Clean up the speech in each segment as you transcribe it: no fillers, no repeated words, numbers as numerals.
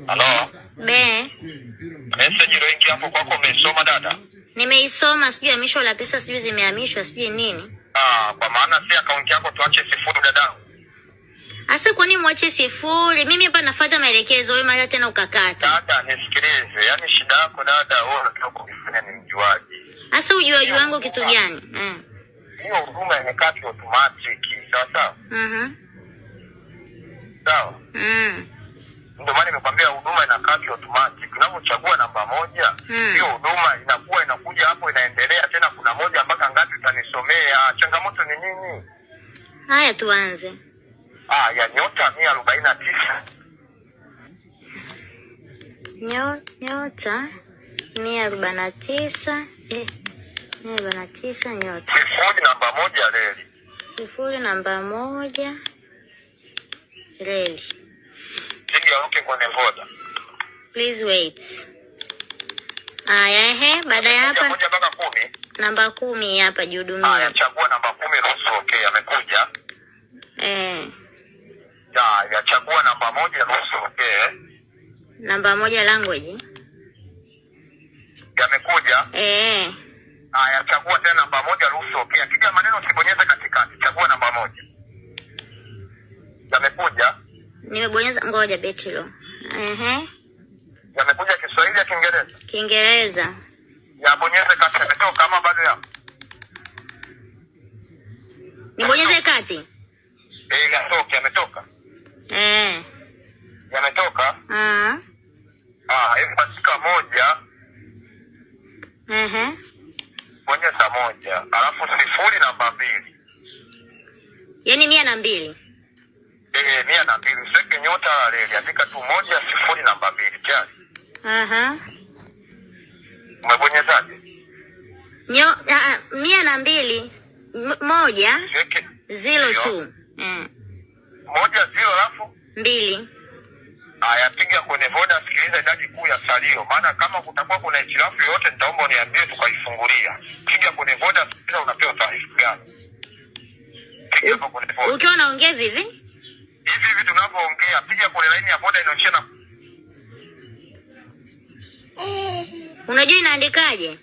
Halo. Be. Message link hapo kwako umesoma dada? Nimeisoma, sijui hamisho la pesa sijui zimehamishwa sijui nini. Kwa maana si account yako tuache sifuri dada. Asa kwa nini muache sifuri? Mimi hapa nafuata maelekezo, wewe mara tena ukakata. Dada nisikilize, yani shida yako dada, wewe unataka kufanya ni mjuaji. Asa ujuaji wangu kitu gani? Hiyo huduma imekaa automatic, sawa sawa? Sawa? Ndio maana nimekwambia huduma inakaa automatic. Unapochagua namba moja, hiyo huduma inakuwa inakuja hapo inaendelea tena kuna moja mpaka ngapi utanisomea. Changamoto ni nini? Haya tuanze. Ya nyota 149. Nyota 149. 149 nyota. Sifuri namba moja reli. Sifuri namba moja reli. Piga okay kwenye voda. Please wait. Baada ya hapa moja mpaka 10. Namba 10 hapa jihudumia. Chagua namba 10 ruhusu okay, amekuja. Ya chagua namba moja ruhusu okay. Namba moja language. Yamekuja? Ya chagua tena namba moja ruhusu okay. Akija maneno usibonyeze katikati. Chagua namba moja. Yamekuja? Nimebonyeza, ngoja betilo. Yamekuja Kiswahili ya Kiingereza? Kiingereza. Ya bonyeze kati yametoka kama bado ya. Nibonyeze kati? Yametoka, yametoka. Yametoka? Hivi katika moja. Bonyeza moja. Alafu sifuri namba 2. Yaani 102. 102. Useke nyota la reli. Andika tu moja sifuri namba 2. Kiasi. Umebonyezaje? 102. Moja. 02. Moja 0 alafu 2. Piga kwenye voda, sikiliza idadi kuu ya salio. Maana kama kutakuwa kuna hitilafu yoyote nitaomba uniambie tukaifungulia. Piga kwenye voda, sikiliza unapewa taarifa gani. Piga hapo kwenye voda. Ukiwa unaongea hivi tunavyoongea, piga kwenye line ya voda inaonyesha na. Unajua inaandikaje?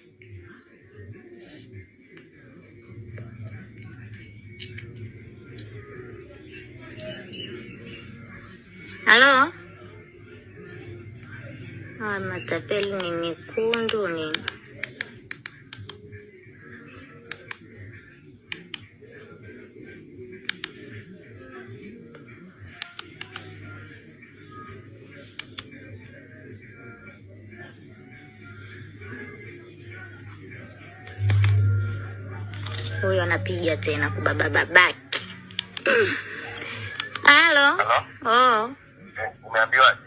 Halo? Matapeli ni mekundu ni. Huyo anapiga tena kubaba babaki. Halo? Umeambiwaje?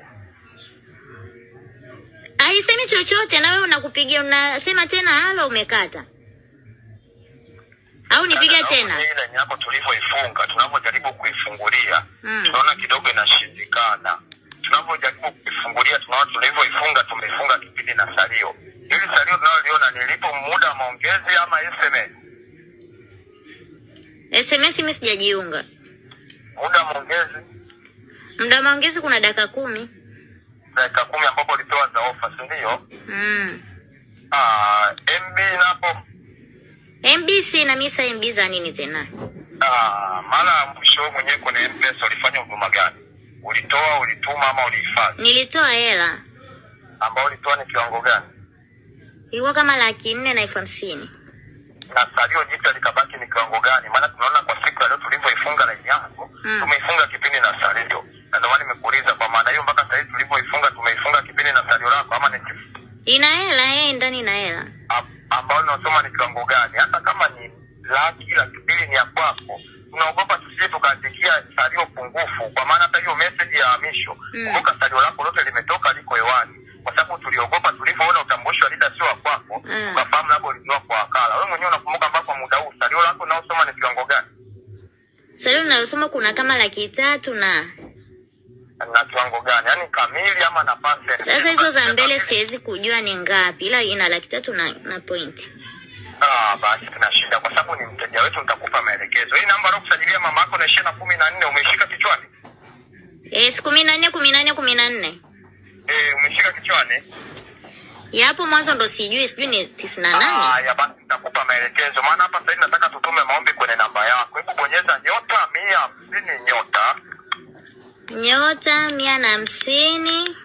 Haisemi chochote na wewe unakupigia unasema tena halo umekata. Au nipiga tena? Ile ni hapo tulivyoifunga, tunapojaribu kuifungulia, tunaona kidogo inashindikana. Tunapojaribu kuifungulia, tunaona tulivyoifunga tumeifunga kipindi na salio. Hili salio tunaloliona nilipo muda wa maongezi ama SMS? SMS mimi sijajiunga. Muda wa maongezi? Muda wa maongezi kuna dakika 10. Dakika 10 ambapo ulitoa za offer, si ndio? MB napo? MB na misa MB za nini tena? Mara mwisho mwenyewe kwenye M-Pesa ulifanya huduma gani? Ulitoa, ulituma ama ulihifadhi? Nilitoa hela. Ambao ulitoa ni kiwango gani? Ilikuwa kama 450,000. Na salio jipya likabaki ni kiwango gani? Maana tunaona kwa siku ya leo tulivyoifunga line yako, tumeifunga kipindi na salio. Na ndio maana nimekuuliza kwa maana hiyo mpaka sasa hivi tulivyoifunga tumeifunga kipindi na salio lako ama ni ina hela ndani ina hela. Ambao unasoma ni kiwango gani? Hata kama ni laki mbili ni ya kwako. Tunaogopa tusije tukaandikia salio pungufu kwa maana hata hiyo message ya hamisho. Kumbuka salio lako lote limetoka liko hewani. Kwa sababu tuliogopa tulivyoona utambulisho wa leader sio wa kwako, ukafahamu labda ulijua kwa wakala. Wewe mwenyewe unakumbuka mpaka muda huu salio lako unaosoma ni kiwango gani? Salio ninalosoma kuna kama 300,000 na kiwango gani? Yaani kamili ama na percent? Sasa hizo za mbele siwezi kujua ni ngapi, ila ina 300,000 na point. Basi kuna shida kwa sababu ni mteja wetu, nitakupa maelekezo. Hii namba ya kusajilia mama yako na 14 umeishika kichwani? Yes, 14. Umeshika kichwani? Yapo mwanzo ndo sijui ni 98. Ya basi nitakupa maelekezo. Maana hapa sasa nataka tutume maombi kwenye namba yako. Hebu bonyeza *150 Nyota 150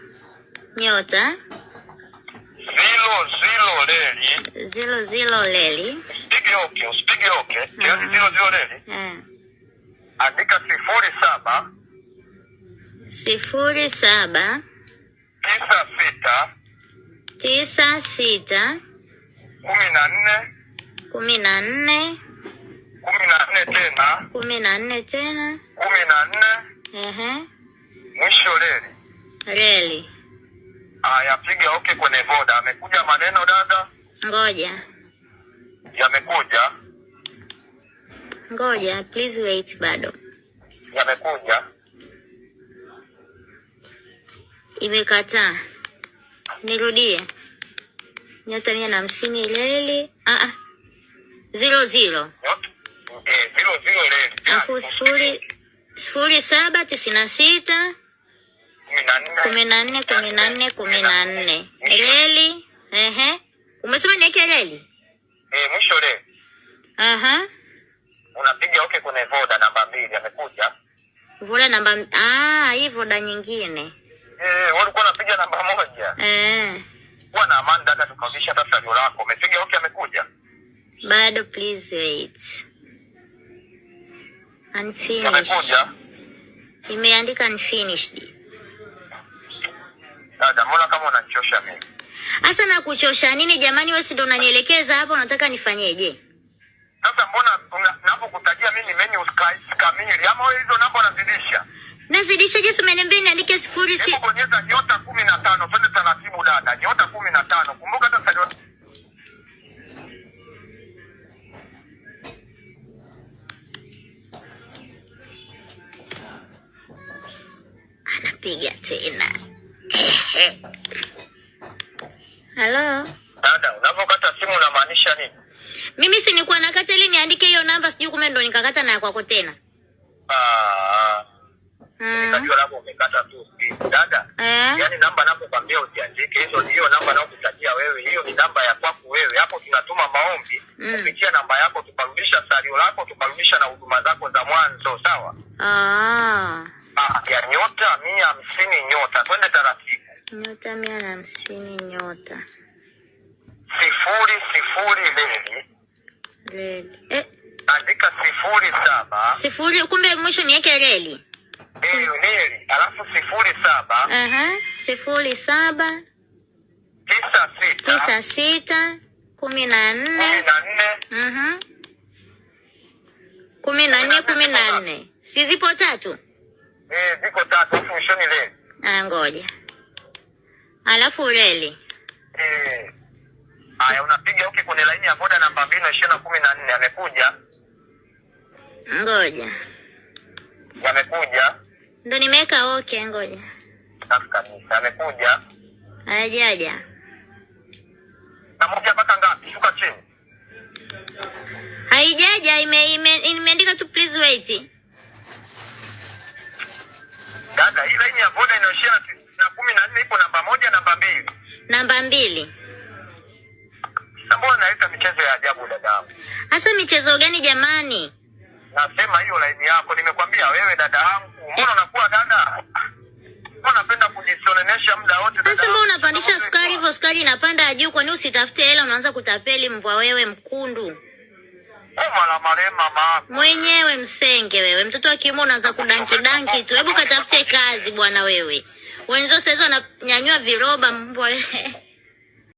nyota 00 leli. Usipige okay. Kiasi 00 leli. Andika 07 96 14 14 tena 14 mwisho leli. Haya, piga okay kwenye Voda. Amekuja maneno dada? Ngoja, please wait bado. Yamekuja. Imekataa. Nirudie. Nyota 150 leli. 00. 00 leli. Afu 0796 14 leli. Umesema niweke leli? Mwisho leli. Unapiga okay kwenye Voda namba 2. Amekuja. Voda namba hii Voda nyingine. Wewe ulikuwa unapiga namba 1. Kuwa na amani dada, tukarudisha hata salio lako. Umepiga okay, amekuja? Bado, please wait. Unfinished. Amekuja? Imeandika unfinished. Dada, mbona kama unanichosha mimi? Asa na kuchosha nini jamani, wewe si ndo unanielekeza hapo, unataka nifanyeje? Sasa mbona ninapokutajia mimi menu kamili ama wewe hizo namba unazidisha? Nazidisha je, umeniambia niandike 0. Hebu bonyeza *15. Twende taratibu dada. *15. Kumbuka hata salio. Anapiga tena. Halo? Dada, unapokata simu unamaanisha nini? Mimi si nilikuwa nakata ili niandike hiyo namba, sijui kumbe ndo nikakata na kwako tena. Nikajua hapo umekata tu. Dada, yaani namba napokuambia usiandike hiyo namba nakutajia wewe, hiyo ni namba ya kwako wewe. Hapo tunatuma maombi kupitia namba yako, tukarudisha salio lako, tukarudisha na huduma zako za mwanzo, sawa? Ya nyota 150 nyota. Twende taratibu. Nyota 150 nyota 00 leli. Andika 07. Kumbe mwisho niweke leli. Leli. Alafu 07. 07 96 14. Si zipo 3? Ziko 3. Mwishoni leli. Ngoja. Alafu leli. Haya, unapiga okay kwenye laini ya Voda namba 2 Amekuja? Ngoja. Yamekuja? Ndo nimeweka okay, ngoja. Safi kabisa. Amekuja? Hajaja. Namoja mpaka ngapi? Shuka chini. Haijaja, imeandika tu please wait. Dada, hii laini ya Voda inaishia na 14, ipo namba 1 namba 2. Namba 2. Mbona naita michezo ya ajabu dada? Asa michezo gani jamani? Nasema hiyo laini yako, nimekwambia wewe dada yangu. Mbona unakuwa dada? Mbona unapenda kujisonenesha muda wote dada? Sasa mbona unapandisha sukari hivyo, sukari inapanda juu, kwani usitafute hela unaanza kutapeli mbwa wewe mkundu? Mala marema mama. Mwenyewe msenge wewe, mtoto wa kiume unaanza kudanki tu. Hebu katafute kazi bwana wewe. Wenzao sasa wananyanyua viroba mbwa wewe.